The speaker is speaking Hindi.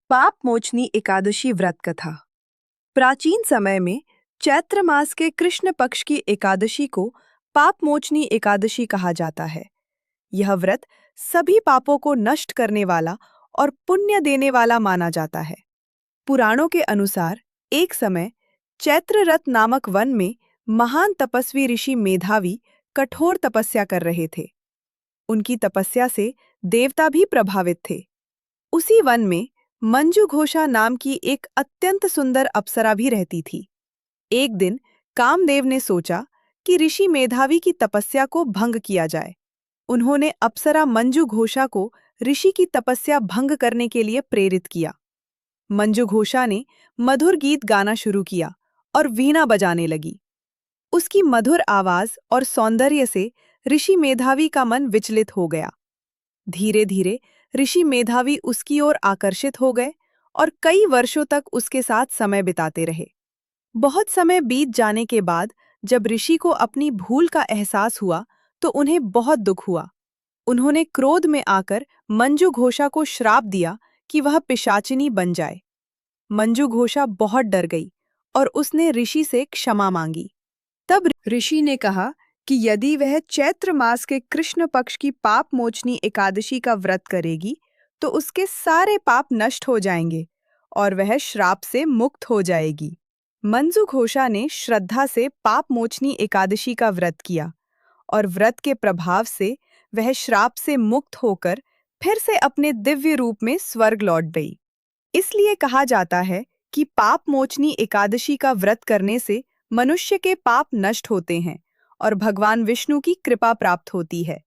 पाप मोचनी एकादशी व्रत कथा। प्राचीन समय में चैत्र मास के कृष्ण पक्ष की एकादशी को पाप मोचनी एकादशी कहा जाता है। यह व्रत सभी पापों को नष्ट करने वाला और पुण्य देने वाला माना जाता है। पुराणों के अनुसार एक समय चैत्ररथ नामक वन में महान तपस्वी ऋषि मेधावी कठोर तपस्या कर रहे थे। उनकी तपस्या से देवता भी प्रभावित थे। उसी वन में मंजू घोषा नाम की एक अत्यंत सुंदर अप्सरा भी रहती थी। एक दिन कामदेव ने सोचा कि ऋषि मेधावी की तपस्या को भंग किया जाए। उन्होंने अप्सरा मंजू घोषा को ऋषि की तपस्या भंग करने के लिए प्रेरित किया। मंजू घोषा ने मधुर गीत गाना शुरू किया और वीणा बजाने लगी। उसकी मधुर आवाज और सौंदर्य से ऋषि मेधावी का मन विचलित हो गया। धीरे धीरे ऋषि मेधावी उसकी ओर आकर्षित हो गए और कई वर्षों तक उसके साथ समय बिताते रहे। बहुत समय बीत जाने के बाद जब ऋषि को अपनी भूल का एहसास हुआ तो उन्हें बहुत दुख हुआ। उन्होंने क्रोध में आकर मंजू घोषा को श्राप दिया कि वह पिशाचिनी बन जाए। मंजू घोषा बहुत डर गई और उसने ऋषि से क्षमा मांगी। तब ऋषि ने कहा कि यदि वह चैत्र मास के कृष्ण पक्ष की पाप मोचनी एकादशी का व्रत करेगी तो उसके सारे पाप नष्ट हो जाएंगे और वह श्राप से मुक्त हो जाएगी। मंजू घोषा ने श्रद्धा से पाप मोचनी एकादशी का व्रत किया और व्रत के प्रभाव से वह श्राप से मुक्त होकर फिर से अपने दिव्य रूप में स्वर्ग लौट गई। इसलिए कहा जाता है कि पाप मोचनी एकादशी का व्रत करने से मनुष्य के पाप नष्ट होते हैं और भगवान विष्णु की कृपा प्राप्त होती है।